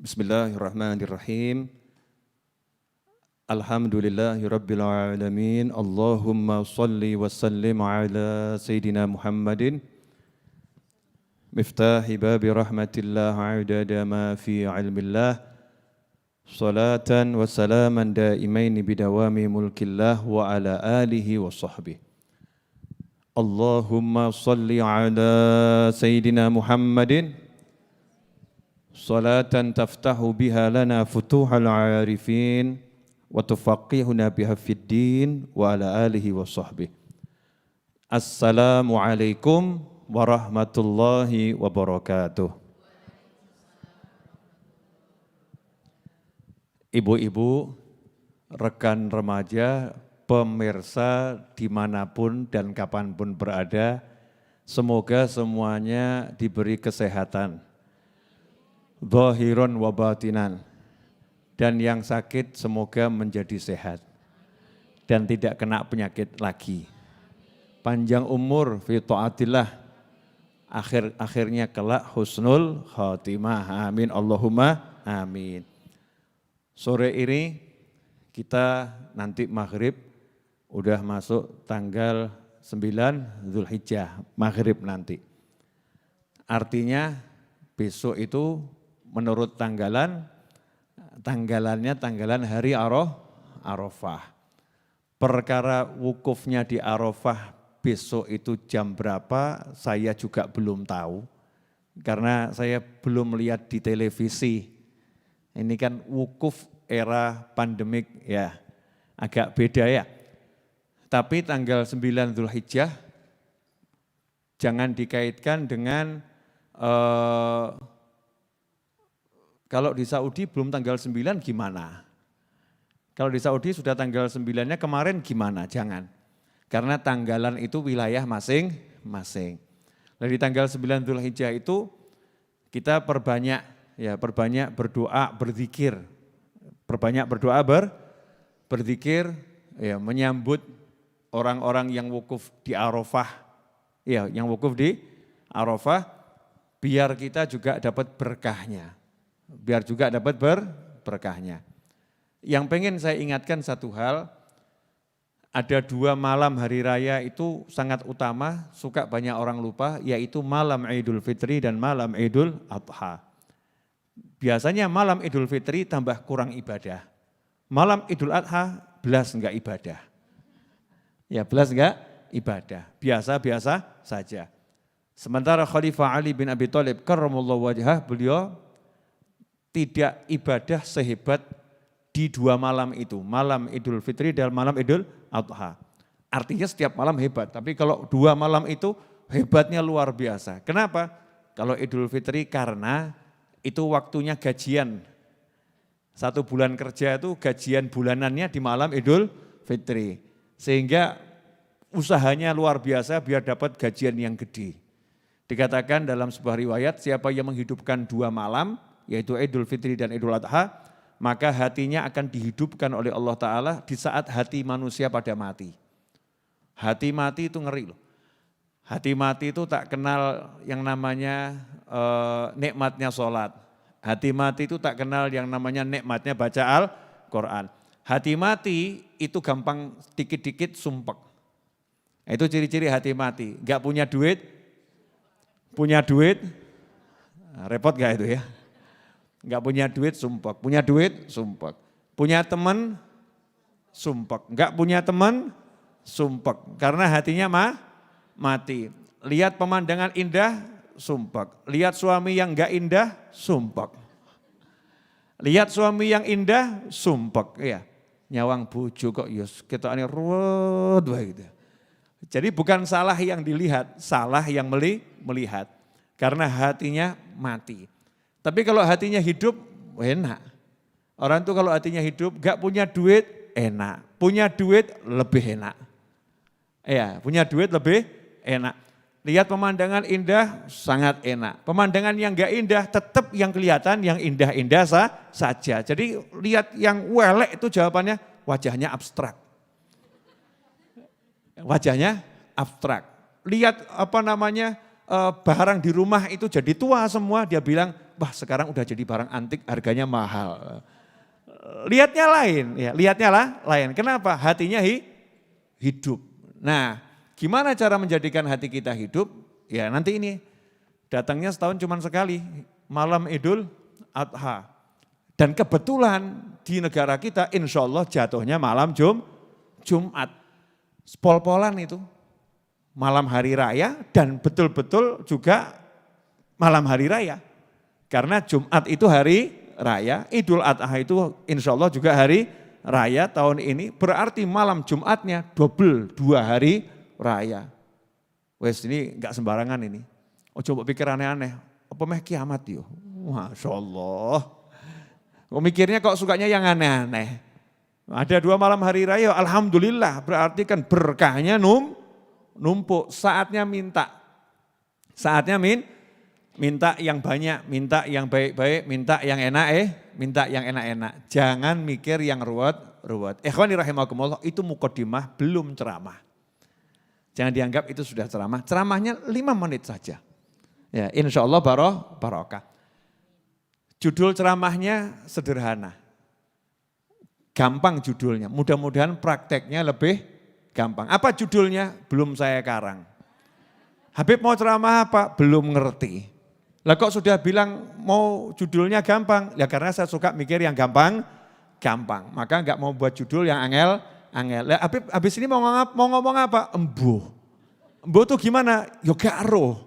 Bismillahirrahmanirrahim. Alhamdulillahirabbil alamin. Allahumma shalli wa sallim ala sayyidina Muhammadin miftahi babi rahmatillah adada ma fi ilmillah. Salatan wa salaman daimaini bidawami mulkillah wa ala alihi wa sahbihi. Allahumma shalli ala sayyidina Muhammadin salatan taftahu biha lana futuhal arifin wa tufaqihuna biha fid din wa ala alihi wa sahbihi. Assalamualaikum warahmatullahi wabarakatuh. Ibu-ibu, rekan remaja, pemirsa dimanapun dan kapanpun berada, semoga semuanya diberi kesehatan zahiran wa batinan, dan yang sakit semoga menjadi sehat dan tidak kena penyakit lagi. Panjang umur fi taatillah, akhirnya kelak husnul khatimah. Amin Allahumma amin. Sore ini kita nanti maghrib udah masuk tanggal 9 Zulhijjah, maghrib nanti. Artinya besok itu menurut tanggalannya tanggalan hari Arafah. Perkara wukufnya di Arafah besok itu jam berapa saya juga belum tahu. Karena saya belum lihat di televisi. Ini kan wukuf era pandemik ya, agak beda ya. Tapi tanggal 9 Zulhijjah jangan dikaitkan dengan kalau di Saudi belum tanggal 9 gimana? Kalau di Saudi sudah tanggal 9-nya kemarin gimana? Jangan. Karena tanggalan itu wilayah masing-masing. Dari tanggal 9 Zulhijjah itu kita perbanyak berdoa, berzikir. Perbanyak berdoa, berzikir, ya, menyambut orang-orang yang wukuf di Arafah. Ya, yang wukuf di Arafah, biar kita juga dapat berkahnya. Biar juga dapat berkahnya. Yang pengen saya ingatkan satu hal, ada 2 malam hari raya itu sangat utama, suka banyak orang lupa, yaitu malam Idul Fitri dan malam Idul Adha. Biasanya malam Idul Fitri tambah kurang ibadah. Malam Idul Adha belas enggak ibadah. Ya belas enggak ibadah, biasa-biasa saja. Sementara Khalifah Ali bin Abi Thalib karramallahu wajhah, beliau tidak ibadah sehebat di 2 malam itu, malam Idul Fitri dan malam Idul Adha. Artinya setiap malam hebat, tapi kalau 2 malam itu hebatnya luar biasa. Kenapa? Kalau Idul Fitri karena itu waktunya gajian. 1 bulan kerja itu gajian bulanannya di malam Idul Fitri. Sehingga usahanya luar biasa biar dapat gajian yang gede. Dikatakan dalam sebuah riwayat, siapa yang menghidupkan 2 malam, yaitu Idul Fitri dan Idul Adha, maka hatinya akan dihidupkan oleh Allah Ta'ala di saat hati manusia pada mati. Hati mati itu ngeri loh. Hati mati itu tak kenal yang namanya nikmatnya sholat. Hati mati itu tak kenal yang namanya nikmatnya baca Al-Quran. Hati mati itu gampang dikit-dikit sumpek. Itu ciri-ciri hati mati. Gak punya duit, repot gak itu ya? Enggak punya duit sumpek, punya duit sumpek. Punya teman sumpek, enggak punya teman sumpek. Karena hatinya mati. Lihat pemandangan indah sumpek. Lihat suami yang enggak indah sumpek. Lihat suami yang indah sumpek. Ya, nyawang bojo kok yus ketokane ruwet wae gitu. Jadi bukan salah yang dilihat, salah yang melihat. Karena hatinya mati. Tapi kalau hatinya hidup, enak. Orang tuh kalau hatinya hidup, gak punya duit, enak. Punya duit, lebih enak. Ya, punya duit lebih enak. Lihat pemandangan indah, sangat enak. Pemandangan yang gak indah, tetap yang kelihatan yang indah-indah saja. Jadi lihat yang welek itu jawabannya, wajahnya abstrak. Wajahnya abstrak. Lihat barang di rumah itu jadi tua semua, dia bilang wah sekarang udah jadi barang antik harganya mahal. Lihatnya lain, ya lihatnya lain. Kenapa? Hatinya hidup. Nah, gimana cara menjadikan hati kita hidup? Ya nanti ini, datangnya setahun cuma sekali, malam Idul Adha. Dan kebetulan di negara kita insya Allah jatuhnya malam Jumat. Pol-polan itu, malam hari raya dan betul-betul juga malam hari raya. Karena Jumat itu hari raya, Idul Adha itu insya Allah juga hari raya tahun ini. Berarti malam Jumatnya double 2 hari raya. Wes ini enggak sembarangan ini. Oh coba pikir aneh-aneh, apa meh kiamat yo? Masya Allah. Kok mikirnya kok sukanya yang aneh-aneh. Ada 2 malam hari raya, alhamdulillah berarti kan berkahnya numpuk. Saatnya minta. Saatnya minta yang banyak, minta yang baik-baik, minta yang minta yang enak-enak. Jangan mikir yang ruwet. Ikhwani rahimakumullah, itu mukadimah belum ceramah. Jangan dianggap itu sudah ceramah. Ceramahnya 5 menit saja. Ya, insya Allah barokah. Judul ceramahnya sederhana. Gampang judulnya, mudah-mudahan prakteknya lebih gampang. Apa judulnya? Belum saya karang. Habib mau ceramah apa? Belum ngerti. Lah kok sudah bilang mau judulnya gampang? Ya karena saya suka mikir yang gampang. Maka enggak mau buat judul yang angel. Lah habis ini mau ngomong apa? Embuh tuh gimana? Ya gak roh.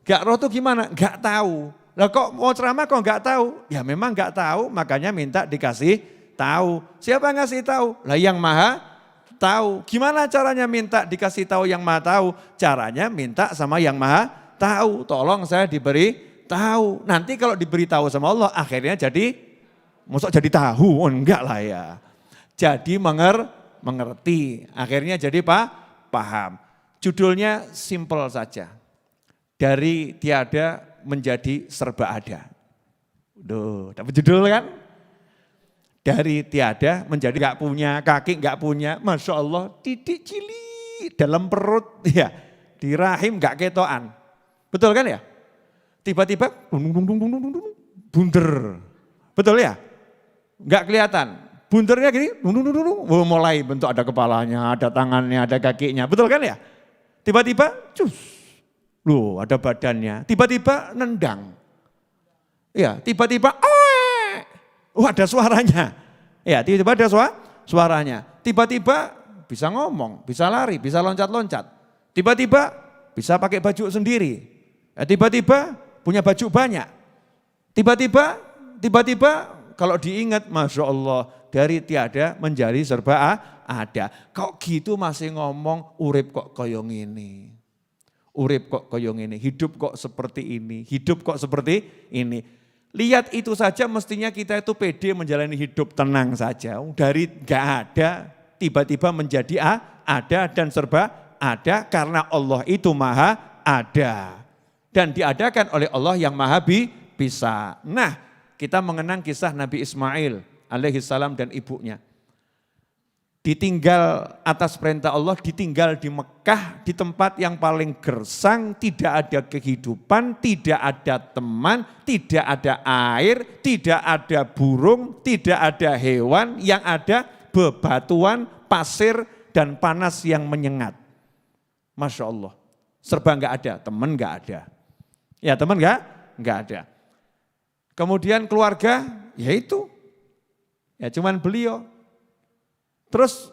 Gak roh tuh gimana? Gak tahu. Lah kok mau ceramah kok gak tahu? Ya memang gak tahu, makanya minta dikasih tahu. Siapa yang ngasih tahu? Lah yang maha tahu. Gimana caranya minta dikasih tahu yang maha tahu? Caranya minta sama yang maha tahu. Tolong saya diberi tahu. Nanti kalau diberitahu sama Allah akhirnya maksud jadi tahu, enggak lah ya. Jadi mengerti, akhirnya jadi paham. Judulnya simple saja. Dari tiada menjadi serba ada. Duh, dapat judul kan? Dari tiada menjadi enggak punya, kaki enggak punya, Masya Allah titik cili dalam perut, ya di rahim enggak ketoan. Betul kan ya? Tiba-tiba bunder. Betul ya? Enggak kelihatan. Bundernya gini, mulai bentuk ada kepalanya, ada tangannya, ada kakinya. Betul kan ya? Tiba-tiba, loh ada badannya. Tiba-tiba nendang. Ya, tiba-tiba, ada suaranya. Ya, tiba-tiba ada suaranya. Tiba-tiba bisa ngomong, bisa lari, bisa loncat-loncat. Tiba-tiba bisa pakai baju sendiri. Ya, tiba-tiba punya baju banyak. Tiba-tiba kalau diingat, Masya Allah, dari tiada menjadi serba ada. Kok gitu masih ngomong urip kok koyong ini. Urip kok koyong ini, hidup kok seperti ini, hidup kok seperti ini. Lihat itu saja mestinya kita itu pede menjalani hidup tenang saja. Dari gak ada tiba-tiba menjadi ada dan serba ada karena Allah itu maha ada. Dan diadakan oleh Allah yang maha bisa. Nah, kita mengenang kisah Nabi Ismail alaihissalam dan ibunya. Ditinggal atas perintah Allah, ditinggal di Mekah, di tempat yang paling gersang, tidak ada kehidupan, tidak ada teman, tidak ada air, tidak ada burung, tidak ada hewan, yang ada bebatuan, pasir, dan panas yang menyengat. Masya Allah, serba enggak ada, teman enggak ada. Ya teman enggak ada. Kemudian keluarga, ya itu, ya cuman beliau. Terus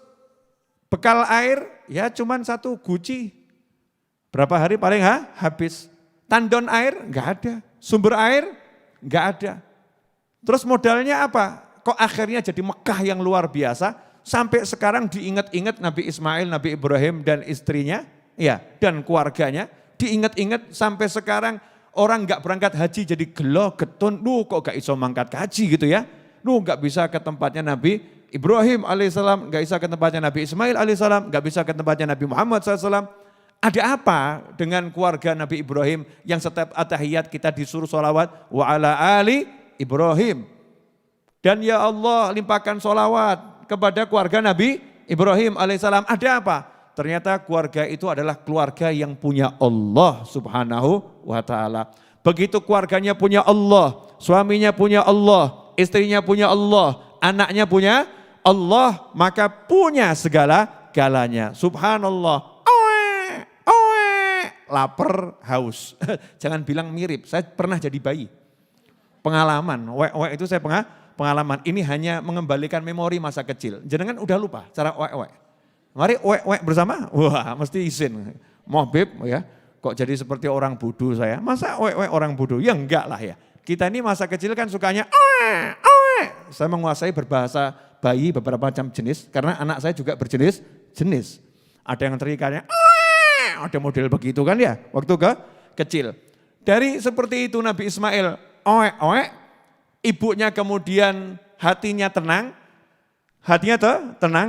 bekal air, ya cuman 1 guci. Berapa hari paling habis. Tandon air, enggak ada. Sumber air, enggak ada. Terus modalnya apa? Kok akhirnya jadi Mekah yang luar biasa. Sampai sekarang diingat-ingat Nabi Ismail, Nabi Ibrahim dan istrinya, ya dan keluarganya. Diingat-ingat sampai sekarang orang enggak berangkat haji jadi gelo, getun. Kok enggak iso mangkat ke haji gitu ya. Enggak bisa ke tempatnya Nabi Ibrahim alaihissalam, enggak bisa ke tempatnya Nabi Ismail alaihissalam, enggak bisa ke tempatnya Nabi Muhammad SAW. Ada apa dengan keluarga Nabi Ibrahim yang setiap atahiyat kita disuruh sholawat wa ala ali Ibrahim. Dan ya Allah limpahkan sholawat kepada keluarga Nabi Ibrahim alaihissalam. Ada apa? Ternyata keluarga itu adalah keluarga yang punya Allah subhanahu wa ta'ala. Begitu keluarganya punya Allah, suaminya punya Allah, istrinya punya Allah, anaknya punya Allah, maka punya segala-galanya. Subhanallah. Lapar, haus. Jangan bilang mirip, saya pernah jadi bayi. Pengalaman, wek itu saya pengalaman. Ini hanya mengembalikan memori masa kecil. Jangan udah lupa cara wek. Mari wek bersama, wah mesti izin. Mau beb ya, kok jadi seperti orang bodoh saya. Masa wek orang bodoh? Ya enggak lah ya. Kita ini masa kecil kan sukanya Saya menguasai berbahasa bayi beberapa macam jenis, karena anak saya juga berjenis-jenis. Ada yang teriakannya ada model begitu kan ya, waktu kecil. Dari seperti itu Nabi Ismail, ibunya kemudian hatinya tenang,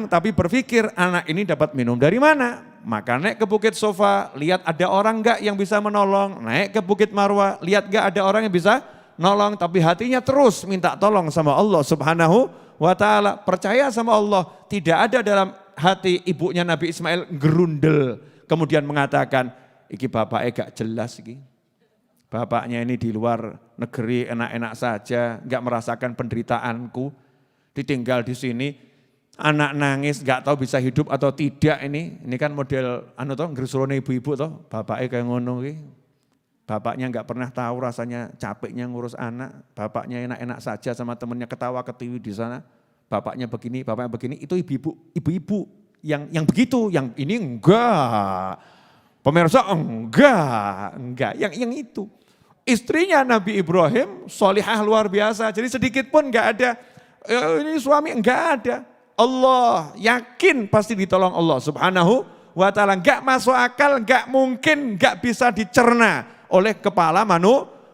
tapi berpikir anak ini dapat minum dari mana? Maka naik ke Bukit Sofa, lihat ada orang enggak yang bisa menolong. Naik ke Bukit Marwah, lihat enggak ada orang yang bisa nolong. Tapi hatinya terus minta tolong sama Allah Subhanahu wa ta'ala. Percaya sama Allah, tidak ada dalam hati ibunya Nabi Ismail gerundel. Kemudian mengatakan, iki bapaknya gak jelas iki. Bapaknya ini di luar negeri enak-enak saja, gak merasakan penderitaanku. Ditinggal di sini, anak nangis gak tahu bisa hidup atau tidak ini. Ini kan model nggersurone ibu-ibu toh, bapaknya kayak ngono iki. Bapaknya gak pernah tahu rasanya capeknya ngurus anak. Bapaknya enak-enak saja sama temennya ketawa ketiwi di sana. Bapaknya begini, itu ibu-ibu yang begitu, yang ini enggak. Pemirsa enggak, yang itu. Istrinya Nabi Ibrahim solihah luar biasa, jadi sedikit pun enggak ada, ini suami enggak ada. Allah yakin pasti ditolong Allah Subhanahu wa ta'ala. Enggak masuk akal, enggak mungkin, enggak bisa dicerna oleh kepala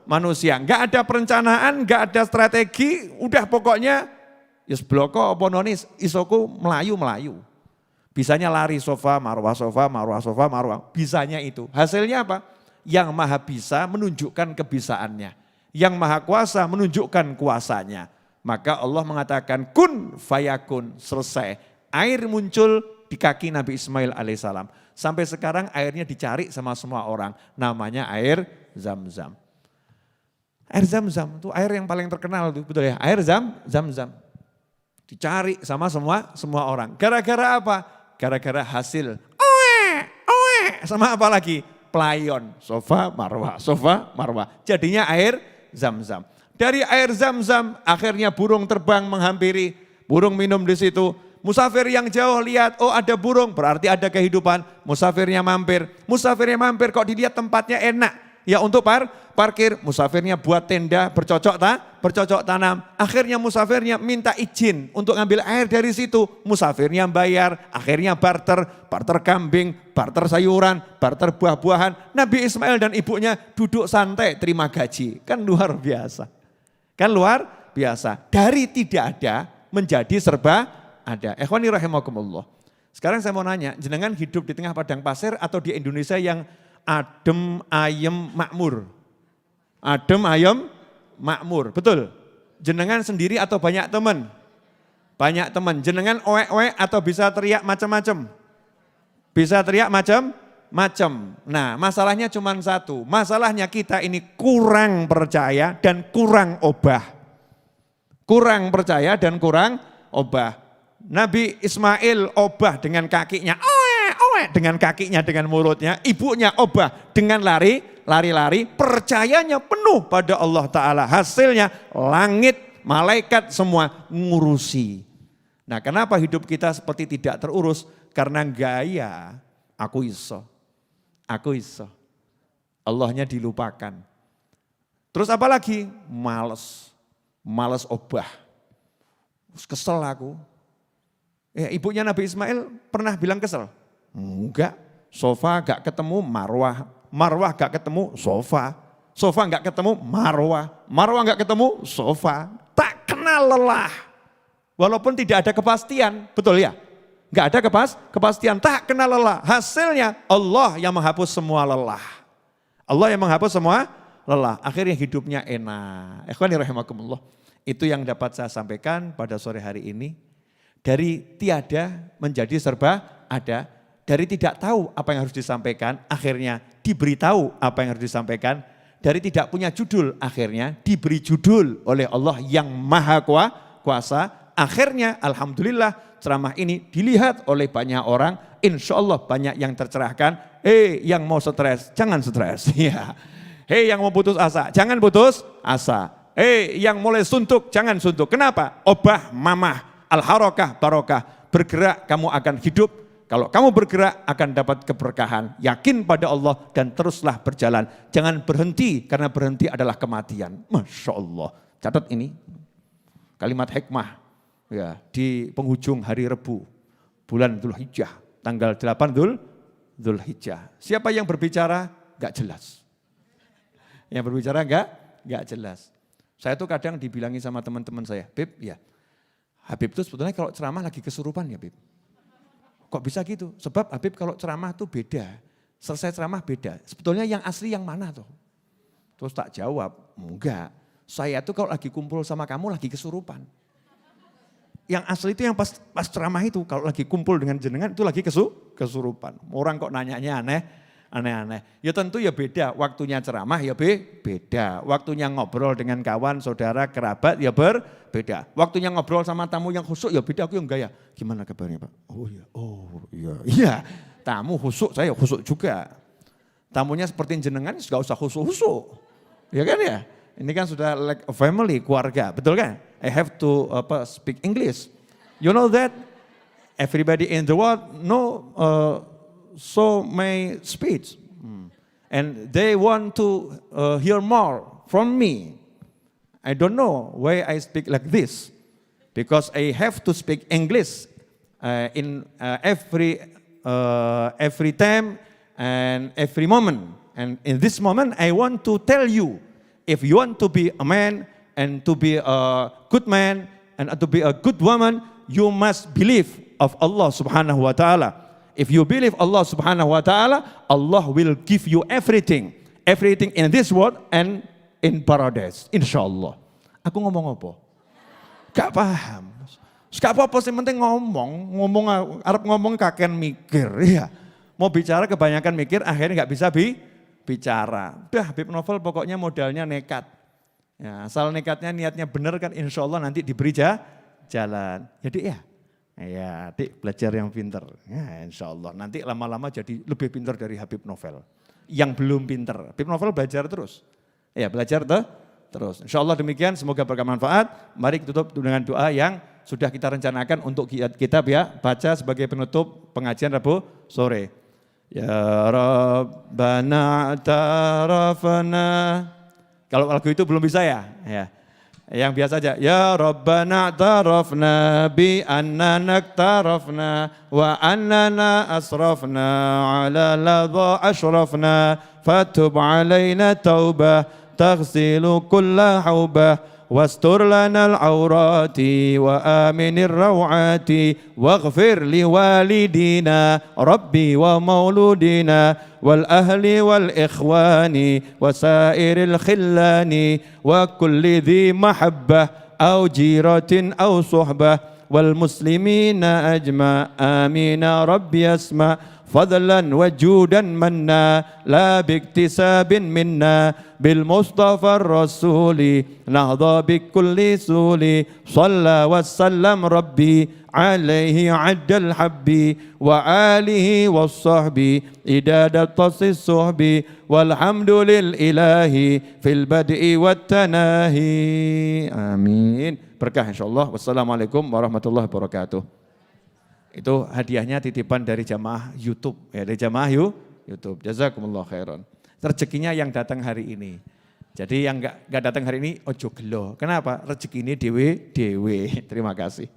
manusia. Enggak ada perencanaan, enggak ada strategi, udah pokoknya yes bloko apa nonis isoku melayu. Bisanya lari sofa, marwah. Bisanya itu. Hasilnya apa? Yang maha bisa menunjukkan kebisaannya. Yang maha kuasa menunjukkan kuasanya. Maka Allah mengatakan kun fayakun, selesai. Air muncul di kaki Nabi Ismail alaihissalam. Sampai sekarang airnya dicari sama semua orang. Namanya air Zam-Zam. Air Zam-Zam itu air yang paling terkenal, betul ya? Air Zam-Zam. Dicari sama semua orang. Gara-gara apa? Gara-gara hasil sama apa lagi? Pelayon, sofa, marwah. Jadinya air Zam-Zam. Dari air Zam-Zam akhirnya burung terbang menghampiri, burung minum di situ. Musafir yang jauh lihat, oh ada burung, berarti ada kehidupan. Musafirnya mampir kok dilihat tempatnya enak. Ya untuk parkir, musafirnya buat tenda bercocok tanam. Akhirnya musafirnya minta izin untuk ngambil air dari situ. Musafirnya bayar, akhirnya barter kambing, barter sayuran, barter buah-buahan. Nabi Ismail dan ibunya duduk santai terima gaji. Kan luar biasa. Dari tidak ada menjadi serba ada. Ikhwani rahimakumullah. Sekarang saya mau nanya, jenengan hidup di tengah padang pasir atau di Indonesia yang adem, ayem, makmur. Adem, ayem, makmur. Betul? Jenengan sendiri atau banyak teman? Banyak teman. Jenengan oek-oek atau bisa teriak macam-macam? Bisa teriak macam-macam. Nah masalahnya cuma satu. Masalahnya kita ini kurang percaya dan kurang obah. Kurang percaya dan kurang obah. Nabi Ismail obah dengan kakinya. Dengan kakinya, dengan mulutnya, ibunya obah dengan lari, percayanya penuh pada Allah Ta'ala. Hasilnya langit, malaikat semua ngurusi. Nah kenapa hidup kita seperti tidak terurus? Karena gaya, aku iso. Allahnya dilupakan. Terus apa lagi? Males obah. Kesel aku. Ya, ibunya Nabi Ismail pernah bilang kesel? Enggak, sofa gak ketemu marwah gak ketemu sofa gak ketemu marwah gak ketemu sofa. Tak kenal lelah, walaupun tidak ada kepastian, betul ya? Gak ada kepastian, tak kenal lelah. Hasilnya Allah yang menghapus semua lelah. Akhirnya hidupnya enak. Ikhwani rahimakumullah. Itu yang dapat saya sampaikan pada sore hari ini. Dari tiada menjadi serba ada. Dari tidak tahu apa yang harus disampaikan, akhirnya diberitahu apa yang harus disampaikan. dari tidak punya judul, akhirnya diberi judul oleh Allah yang maha kuasa. Akhirnya alhamdulillah ceramah ini dilihat oleh banyak orang, insya Allah banyak yang tercerahkan. Yang mau stres, jangan stres. Ya. Yang mau putus asa, jangan putus asa. Yang mulai suntuk, jangan suntuk. Kenapa? Obah mamah, al-harokah barokah. Bergerak kamu akan hidup. Kalau kamu bergerak akan dapat keberkahan. Yakin pada Allah dan teruslah berjalan. Jangan berhenti karena berhenti adalah kematian. Masya Allah. Catat ini. Kalimat hikmah. Ya, di penghujung hari Rebu. Bulan Dzulhijjah. Tanggal 8 Dzulhijjah. Siapa yang berbicara? Gak jelas. Yang berbicara gak jelas. Saya tuh kadang dibilangi sama teman-teman saya. Bib, ya. Habib tuh sebetulnya kalau ceramah lagi kesurupan ya Bib. Kok bisa gitu? Sebab Habib kalau ceramah tuh beda. Selesai ceramah beda. Sebetulnya yang asli yang mana tuh? Terus tak jawab, enggak. Saya tuh kalau lagi kumpul sama kamu lagi kesurupan. Yang asli itu yang pas ceramah itu. Kalau lagi kumpul dengan jenengan itu lagi kesurupan. Orang kok nanyanya aneh-aneh. Ya tentu ya beda. Waktunya ceramah ya beda. Waktunya ngobrol dengan kawan, saudara, kerabat ya berbeda. Waktunya ngobrol sama tamu yang khusyuk ya beda. Aku yang gaya. Gimana kabarnya Pak? Oh iya. Iya. Tamu khusyuk, saya khusyuk juga. Tamunya seperti jenengan gak usah khusyuk. Ya kan ya? Ini kan sudah like a family, keluarga. Betul kan? I have to speak English. You know that? Everybody in the world know so my speech. And they want to hear more from me. I don't know why I speak like this. Because I have to speak English in every time and every moment. And in this moment I want to tell you, if you want to be a man and to be a good man and to be a good woman, you must believe of Allah subhanahu wa ta'ala. If you believe Allah subhanahu wa ta'ala, Allah will give you everything. Everything in this world and in paradise. Insya-Allah. Aku ngomong apa? Gak paham. Gak apa-apa sih, penting ngomong Arab ngomong kaken mikir. Ya. Mau bicara kebanyakan mikir, akhirnya gak bisa bicara. Udah Habib Novel pokoknya modalnya nekat. Ya, asal nekatnya niatnya benar kan insya Allah nanti diberi jalan. Jadi ya adik belajar yang pinter. Ya insya Allah nanti lama-lama jadi lebih pinter dari Habib Novel. Yang belum pinter. Habib Novel belajar terus. Ya belajar terus. Insya Allah demikian, semoga bermanfaat. Mari kita tutup dengan doa yang sudah kita rencanakan untuk kita baca sebagai penutup pengajian Rabu sore. Ya Rabbana tarafna. Kalau lagu itu belum bisa ya. Yang biasa aja. Ya Rabbana tarafna bi annana tarafna wa annana asrafna ala ladha ashrafna fatub alaina taubah taghsilu kulla haubah wastur lana al-awrati wa aminir rawati waghfir liwalidina rabbi wa mauludina wal ahli wal ikhwani wa sairil khillani wa kulli dhi mahabbah aw jiratin aw suhbah wal muslimina ajma amina rabbi asma فضلا وجودا منا لا باكتساب منا بالمصطفى الرسول نهضى بكل سول صلى وسلم ربي عليه عد الحب وآله والصحب إدادة تص الصحب والحمد للإله في البدء والتناهي آمين. Berkah insyaallah. Wassalamualaikum warahmatullahi wabarakatuh. Itu hadiahnya titipan dari jamaah YouTube, dari jamaah YouTube. Jazakumullah khairan. Rezekinya yang datang hari ini. Jadi yang enggak datang hari ini ojo gelo. Kenapa? Rezeki ini dewe. Terima kasih.